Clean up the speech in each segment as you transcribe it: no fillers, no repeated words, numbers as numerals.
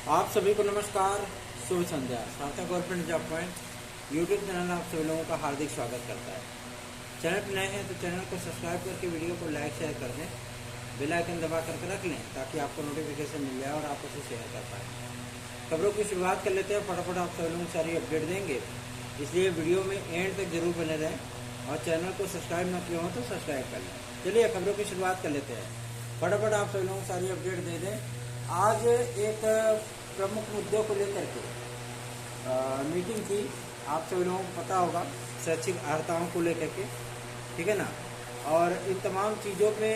आप सभी को नमस्कार, शुभ संध्या। सार्थक government job point YouTube channel आप सभी लोगों का हार्दिक स्वागत करता है। चैनल पर नए हैं तो चैनल को सब्सक्राइब करके वीडियो को लाइक शेयर कर दें, बेल आइकन दबा करके रख लें ताकि आपको नोटिफिकेशन मिल जाए और आप उसे शेयर कर पाएँ। खबरों की शुरुआत कर लेते हैं। फटाफट आप सभी लोगों को सारी अपडेट देंगे, इसलिए वीडियो में एंड तक जरूर बने रहें और चैनल को सब्सक्राइब न किया हो तो सब्सक्राइब कर लें। चलिए खबरों की शुरुआत कर लेते हैं। फटाफट आप सभी लोगों को सारी अपडेट दे दें। आज एक प्रमुख मुद्दों को लेकर के मीटिंग थी, आप सभी लोगों को पता होगा, शैक्षिक अर्हताओं को लेकर के, ठीक है ना। और इन तमाम चीज़ों पे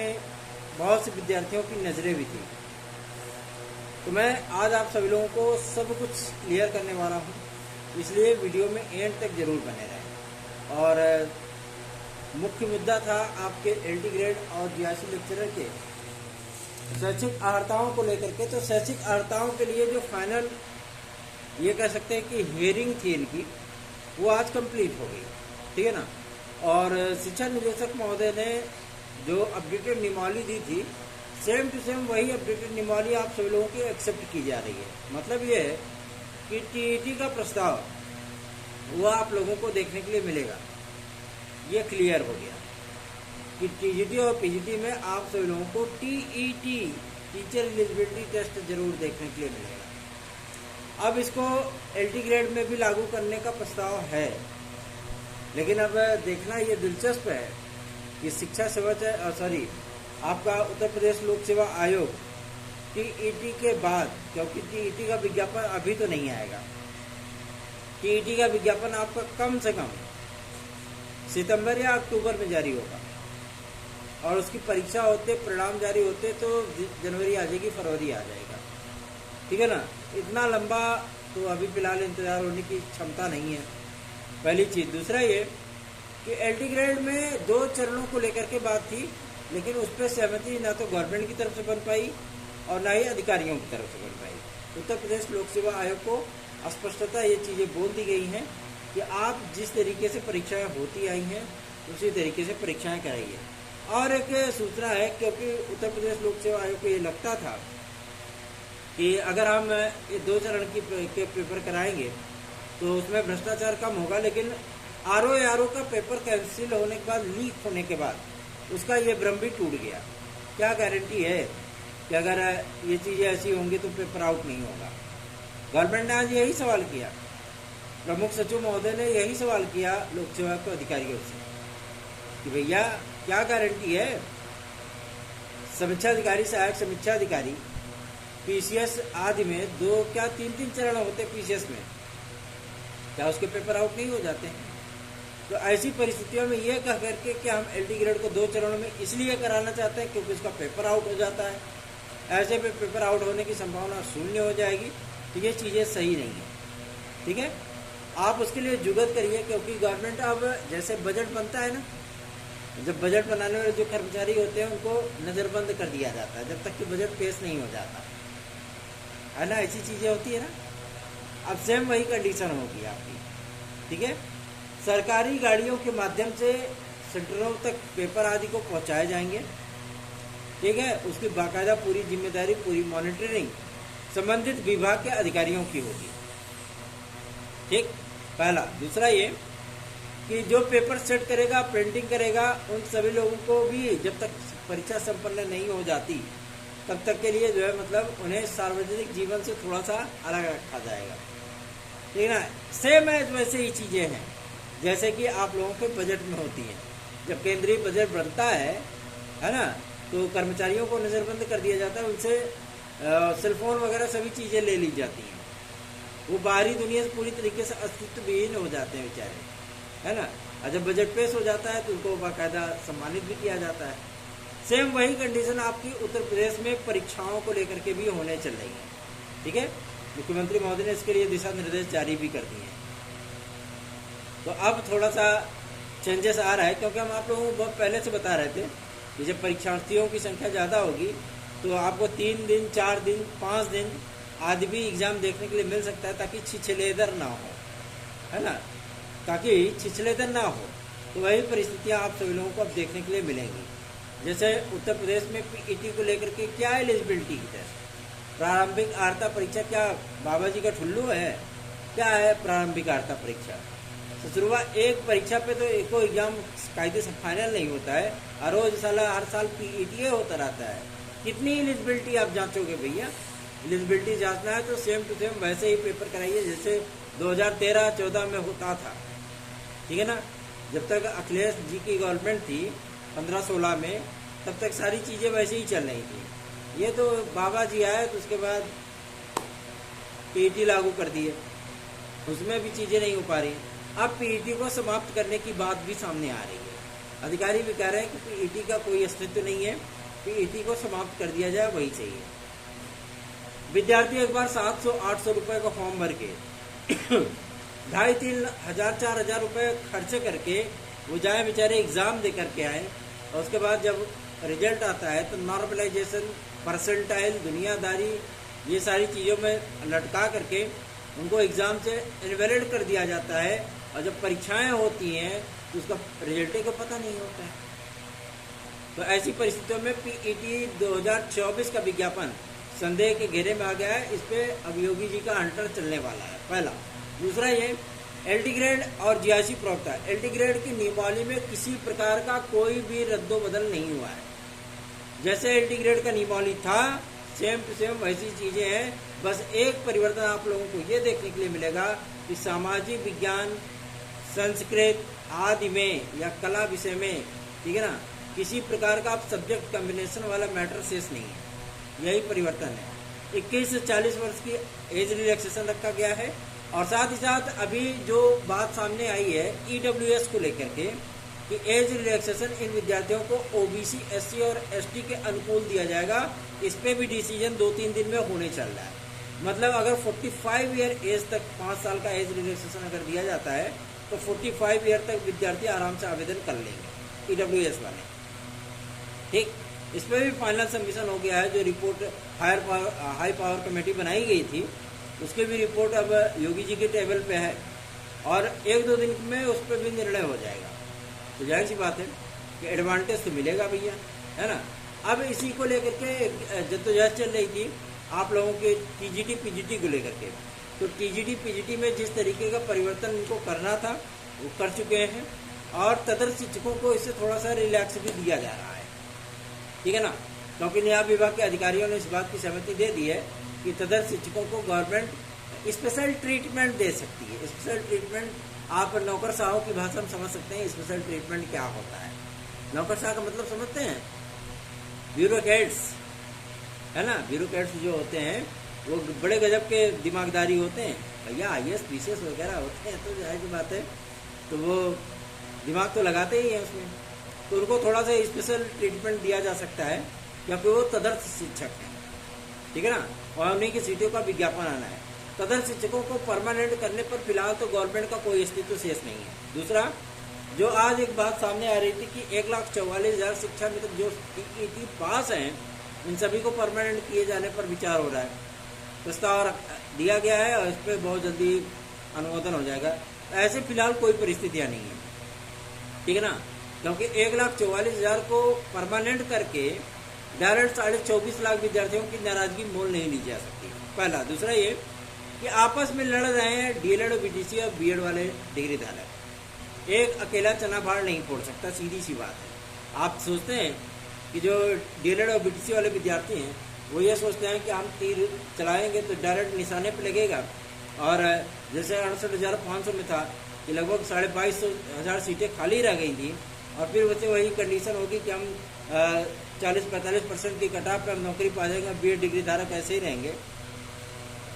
बहुत से विद्यार्थियों की नज़रें भी थी। तो मैं आज आप सभी लोगों को सब कुछ क्लियर करने वाला हूँ, इसलिए वीडियो में एंड तक जरूर बने रहें। और मुख्य मुद्दा था आपके एलटी ग्रेड और जीआईसी लेक्चरर के शैक्षिक अर्हताओं को लेकर के। तो शैक्षिक अर्हताओं के लिए जो फाइनल ये कह सकते हैं कि हियरिंग थी इनकी, वो आज कंप्लीट हो गई, ठीक है ना। और शिक्षा निदेशक महोदय ने जो अपडेटेड नियमावली दी थी, सेम टू सेम वही अपडेटेड नियमावली आप सभी लोगों की एक्सेप्ट की जा रही है। मतलब ये है कि टीईटी का प्रस्ताव वो आप लोगों को देखने के लिए मिलेगा। ये क्लियर हो गया कि टीजीटी और पीजीटी में आप सभी लोगों को टीईटी, टीचर एलिजिबिलिटी टेस्ट जरूर देखने के लिए मिलेगा। अब इसको एलटी ग्रेड में भी लागू करने का प्रस्ताव है, लेकिन अब देखना ये दिलचस्प है कि शिक्षा सेवा आपका उत्तर प्रदेश लोक सेवा आयोग टीईटी के बाद, क्योंकि टीईटी का विज्ञापन अभी तो नहीं आएगा, टीईटी का विज्ञापन आपका कम से कम सितंबर या अक्टूबर में जारी होगा और उसकी परीक्षा होते, परिणाम जारी होते तो जनवरी आ जाएगी, फरवरी आ जाएगा, ठीक है ना। इतना लंबा तो अभी फिलहाल इंतजार होने की क्षमता नहीं है, पहली चीज। दूसरा ये कि एलटी ग्रेड में 2 चरणों को लेकर के बात थी, लेकिन उस पर सहमति ना तो गवर्नमेंट की तरफ से बन पाई और ना ही अधिकारियों की तरफ से बन पाई। उत्तर प्रदेश लोक सेवा आयोग को स्पष्टता ये चीजें बोल दी गई हैं कि आप जिस तरीके से परीक्षाएं होती आई हैं उसी तरीके से परीक्षाएं कराइए। और एक सूचना है, क्योंकि उत्तर प्रदेश लोक सेवा आयोग को ये लगता था कि अगर हम ये 2 चरण के पेपर कराएंगे तो उसमें भ्रष्टाचार कम होगा, लेकिन आरओ का पेपर कैंसिल होने के बाद, लीक होने के बाद उसका ये भ्रम भी टूट गया। क्या गारंटी है कि अगर ये चीज़ें ऐसी होंगी तो पेपर आउट नहीं होगा। गवर्नमेंट ने आज यही सवाल किया, प्रमुख सचिव महोदय ने यही सवाल किया लोक सेवा के अधिकारियों से कि भैया क्या गारंटी है, समीक्षा अधिकारी, सहायक समीक्षा अधिकारी, पीसीएस आदि में 2 क्या 3 चरण होते पीसीएस में, क्या उसके पेपर आउट नहीं हो जाते हैं। तो ऐसी परिस्थितियों में यह कह करके कि हम एलटी ग्रेड को 2 चरणों में इसलिए कराना चाहते हैं क्योंकि उसका पेपर आउट हो जाता है, ऐसे में पेपर आउट होने की संभावना शून्य हो जाएगी। तो ये चीज़ें सही नहीं है, ठीक है। आप उसके लिए जुगत करिए, क्योंकि गवर्नमेंट अब जैसे बजट बनता है ना, जब बजट बनाने वाले जो कर्मचारी होते हैं उनको नज़रबंद कर दिया जाता है जब तक कि बजट पेश नहीं हो जाता है ना, ऐसी चीज़ें होती है ना। अब सेम वही कंडीशन होगी आपकी, ठीक है। सरकारी गाड़ियों के माध्यम से सेंटरों तक पेपर आदि को पहुंचाए जाएंगे, ठीक है। उसकी बाकायदा पूरी जिम्मेदारी, पूरी मॉनिटरिंग संबंधित विभाग के अधिकारियों की होगी, ठीक, पहला। दूसरा ये कि जो पेपर सेट करेगा, प्रिंटिंग करेगा, उन सभी लोगों को भी जब तक परीक्षा संपन्न नहीं हो जाती तब तक के लिए जो है मतलब उन्हें सार्वजनिक जीवन से थोड़ा सा अलग रखा जाएगा, ठीक है ना। सेम है, वैसे ही चीज़ें हैं जैसे कि आप लोगों के बजट में होती हैं। जब केंद्रीय बजट बनता है ना, तो कर्मचारियों को नज़रबंद कर दिया जाता है, उनसे सेलफोन वगैरह सभी चीज़ें ले ली जाती हैं, वो बाहरी दुनिया से पूरी तरीके से अस्तित्वहीन हो जाते हैं बेचारे, है ना। और जब बजट पेश हो जाता है तो उनको बाकायदा सम्मानित भी किया जाता है। सेम वही कंडीशन आपकी उत्तर प्रदेश में परीक्षाओं को लेकर के भी होने चल रही है, ठीक है। मुख्यमंत्री महोदय ने इसके लिए दिशा निर्देश जारी भी कर दिए हैं। तो अब थोड़ा सा चेंजेस आ रहा है, क्योंकि हम आप लोगों को बहुत पहले से बता रहे थे कि जब परीक्षार्थियों की संख्या ज़्यादा होगी तो आपको 3 दिन, 4 दिन, 5 दिन आदि भी एग्ज़ाम देखने के लिए मिल सकता है, ताकि छिछलेदर ना हो, है ना, ताकि छिछलेदर ना हो। तो वही परिस्थितियाँ आप सभी लोगों को अब देखने के लिए मिलेंगी। जैसे उत्तर प्रदेश में पीईटी को लेकर के क्या एलिजिबिलिटी टेस्ट, प्रारंभिक अर्हता परीक्षा क्या बाबा जी का ठुल्लू है? क्या है प्रारंभिक अर्हता परीक्षा? तो शुरुआत एक परीक्षा पे तो एक एग्जाम कायदे से फाइनल नहीं होता है, और रोज हर साल पीईटी होता रहता है। कितनी एलिजिबिलिटी आप जांचोगे भैया? एलिजिबिलिटी जांचना है तो सेम टू सेम वैसे ही पेपर कराइए जैसे 2013-14 में होता था, ठीक है ना। जब तक अखिलेश जी की गवर्नमेंट थी 15-16 में, तब तक सारी चीज़ें वैसे ही चल रही थी। ये तो बाबा जी आए तो उसके बाद पीईटी लागू कर दिए, उसमें भी चीज़ें नहीं हो पा रही। अब पीईटी को समाप्त करने की बात भी सामने आ रही है। अधिकारी भी कह रहे हैं कि पीईटी का कोई अस्तित्व नहीं है, पीईटी को समाप्त कर दिया जाए, वही चाहिए। विद्यार्थी एक बार 700-800 रुपए का फॉर्म भर के 2,500-3,000-4,000 रुपए खर्च करके वो जाए बेचारे एग्जाम दे करके आए, और उसके बाद जब रिजल्ट आता है तो नॉर्मलाइजेशन, परसेंटाइल, दुनियादारी, ये सारी चीज़ों में लटका करके उनको एग्जाम से इनवैलिड कर दिया जाता है, और जब परीक्षाएं होती हैं तो उसका रिजल्ट को पता नहीं होता है। तो ऐसी परिस्थितियों में पीईटी 2024 का विज्ञापन संदेह के घेरे में आ गया है। इस पे अब योगी जी का हंटर चलने वाला है, पहला। दूसरा ये एलटी ग्रेड और जीआईसी प्रवक्ता, एलटी ग्रेड की नियमावली में किसी प्रकार का कोई भी रद्दोबदल नहीं हुआ है। जैसे एलटी ग्रेड का नियमावली था सेम टू सेम वैसी चीजें हैं। बस एक परिवर्तन आप लोगों को ये देखने के लिए मिलेगा कि सामाजिक विज्ञान, संस्कृत आदि में या कला विषय में, ठीक है ना, किसी प्रकार का आप सब्जेक्ट कॉम्बिनेशन वाला मैटर शेष नहीं है। यही परिवर्तन है। 21 से 40 वर्ष की एज रिलैक्सेशन रखा गया है, और साथ ही साथ अभी जो बात सामने आई है ईडब्ल्यूएस को लेकर के कि एज रिलैक्सेशन इन विद्यार्थियों को ओबीसी, एससी और एसटी के अनुकूल दिया जाएगा। इस पे भी डिसीजन 2-3 दिन में होने चल रहा है। मतलब अगर 45 ईयर एज तक 5 साल का एज रिलैक्सेशन अगर दिया जाता है तो 45 ईयर तक विद्यार्थी आराम से आवेदन कर लेंगे ईडब्ल्यूएस वाले, ठीक। इस पर भी फाइनल सबमिशन हो गया है। जो रिपोर्ट हाई पावर कमेटी बनाई गई थी उसकी भी रिपोर्ट अब योगी जी के टेबल पे है, और 1-2 दिन में उस पर भी निर्णय हो जाएगा। तो जाहिर सी बात है कि एडवांटेज तो मिलेगा भैया, है ना। अब इसी को लेकर के जद्दोजहद चल रही थी आप लोगों के टीजीटी पीजीटी को लेकर के। तो टीजीटी पीजीटी में जिस तरीके का परिवर्तन उनको करना था वो कर चुके हैं, और तदर्थ शिक्षकों को इससे थोड़ा सा रिलैक्स भी दिया जा रहा है, ठीक है ना। क्योंकि न्याय विभाग के अधिकारियों ने इस बात की सहमति दे दी है कि तदर्थ शिक्षकों को गवर्नमेंट स्पेशल ट्रीटमेंट दे सकती है। स्पेशल ट्रीटमेंट आप नौकरशाहों की भाषा में समझ सकते हैं स्पेशल ट्रीटमेंट क्या होता है। नौकरशाह का मतलब समझते हैं? ब्यूरोक्रेट्स, है ना। ब्यूरोक्रेट्स जो होते हैं वो बड़े गजब के दिमागदारी होते हैं भैया, आईएएस पीसीएस वगैरह होते हैं, तो जाहिर सी बात है तो वो दिमाग तो लगाते ही हैं उसमें। तो उनको थोड़ा सा स्पेशल ट्रीटमेंट दिया जा सकता है क्योंकि वो तदर्थ शिक्षक हैं, ठीक है ना, और उन्हीं की सीटों का विज्ञापन आना है। तदर्थ शिक्षकों को परमानेंट करने पर फिलहाल तो गवर्नमेंट का कोई अस्तित्व शेष नहीं है। दूसरा, जो आज एक बात सामने आ रही थी कि 1,44,000 शिक्षा में जो टीईटी पास हैं इन सभी को परमानेंट किए जाने पर विचार हो रहा है, प्रस्ताव दिया गया है और इस पर बहुत जल्दी अनुमोदन हो जाएगा। ऐसे फिलहाल कोई परिस्थितियां नहीं है, ठीक है ना, क्योंकि 1,44,000 को परमानेंट करके डायरेक्ट 24.5 लाख विद्यार्थियों की नाराजगी मोल नहीं ली जा सकती, पहला। दूसरा ये कि आपस में लड़ रहे हैं डीएलएड और बीटीसी और बीएड वाले डिग्री धारक। एक अकेला चना भाड़ नहीं फोड़ सकता, सीधी सी बात है। आप सोचते हैं कि जो डीएलएड और बीटीसी वाले विद्यार्थी हैं वो ये सोचते हैं कि हम तीर चलाएंगे तो डायरेक्ट निशाने पर लगेगा, और जैसे 68,500 में था कि लगभग 22,500 सीटें खाली रह गई थी, और फिर वैसे वही कंडीशन होगी कि हम 40-45% की कटाव पर हम नौकरी पा जाएंगे, बीएड डिग्री धारक ऐसे ही रहेंगे।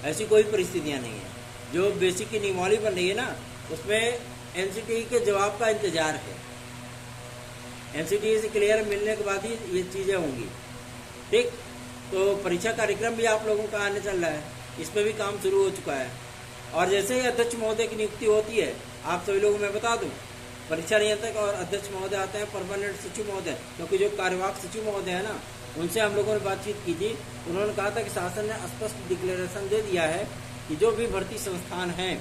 ऐसी कोई परिस्थितियां नहीं है। जो बेसिक की नियमावली बन रही है ना उसमें एनसीटीई के जवाब का इंतजार है। एनसीटीई से क्लियर मिलने के बाद ही ये चीज़ें होंगी, ठीक। तो परीक्षा कार्यक्रम भी आप लोगों का आने चल रहा है, इस पर भी काम शुरू हो चुका है। और जैसे ही अध्यक्ष महोदय की नियुक्ति होती है, आप सभी लोगों मैं बता दूं, परीक्षा नियंत्रक और अध्यक्ष महोदय आते हैं परमानेंट सचिव महोदय, क्योंकि जो कार्यवाहक सचिव महोदय है ना उनसे हम लोगों ने बातचीत की थी। उन्होंने कहा था कि शासन ने स्पष्ट डिक्लेरेशन दे दिया है कि जो भी भर्ती संस्थान हैं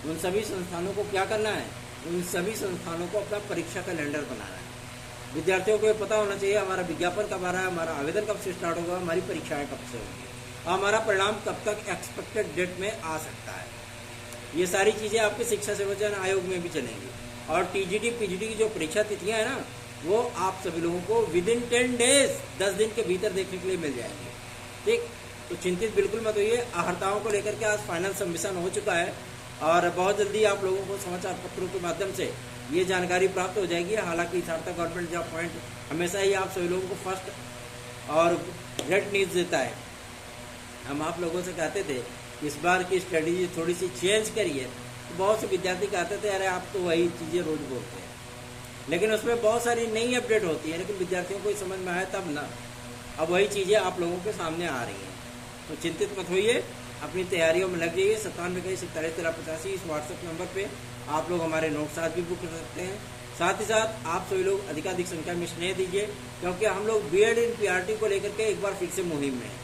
उन सभी संस्थानों को क्या करना है, उन सभी संस्थानों को अपना परीक्षा कैलेंडर बनाना है। विद्यार्थियों को ये पता होना चाहिए हमारा विज्ञापन कब आ रहा है, हमारा आवेदन कब से स्टार्ट होगा, हमारी परीक्षाएं कब से होंगी। हमारा परिणाम कब तक एक्सपेक्टेड डेट में आ सकता है। ये सारी चीज़ें आपके शिक्षा सेवाचयन आयोग में भी चलेंगी। और टीजीटी पीजीटी की जो परीक्षा तिथियां है ना, वो आप सभी लोगों को विद इन 10 डेज 10 दिन के भीतर देखने के लिए मिल जाएंगे। ठीक, तो चिंतित बिल्कुल मत होइए। आहर्ताओं को लेकर के आज फाइनल सबमिशन हो चुका है और बहुत जल्दी आप लोगों को समाचार पत्रों के माध्यम से ये जानकारी प्राप्त हो जाएगी। हालांकि सार्थक गवर्नमेंट जॉब पॉइंट हमेशा ही आप सभी लोगों को फर्स्ट और ग्रेट न्यूज़ देता है। हम आप लोगों से कहते थे इस बार की स्ट्रेटेजी थोड़ी सी चेंज करिए, तो बहुत से विद्यार्थी कहते थे अरे आप तो वही चीज़ें रोज बोलते हैं, लेकिन उसमें बहुत सारी नई अपडेट होती है, लेकिन विद्यार्थियों को समझ में आया तब ना। अब वही चीज़ें आप लोगों के सामने आ रही हैं, तो चिंतित मत होइए, अपनी तैयारियों में लग जाइए। 9721471385 इस व्हाट्सएप नंबर पे आप लोग हमारे नोट्स आज भी बुक कर सकते हैं। साथ ही साथ आप सभी लोग अधिकाधिक संख्या में स्नेह दीजिए, क्योंकि हम लोग बीएड इन पीआरटी को लेकर के एक बार फिर से मुहिम में हैं।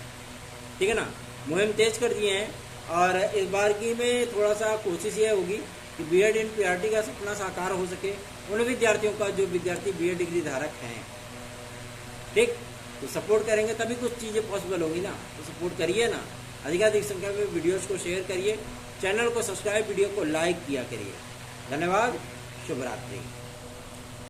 ठीक है ना, मुहिम तेज कर दिए हैं और इस बार की में थोड़ा सा कोशिश ये होगी कि बीएड इन पीआरटी का सपना साकार हो सके उन विद्यार्थियों का जो विद्यार्थी बीएड डिग्री धारक हैं। ठीक, तो सपोर्ट करेंगे तभी कुछ चीज़ें पॉसिबल होंगी ना, तो सपोर्ट करिए ना, अधिकाधिक संख्या में वीडियोस को शेयर करिए, चैनल को सब्सक्राइब, वीडियो को लाइक किया करिए। धन्यवाद, शुभ रात्रि।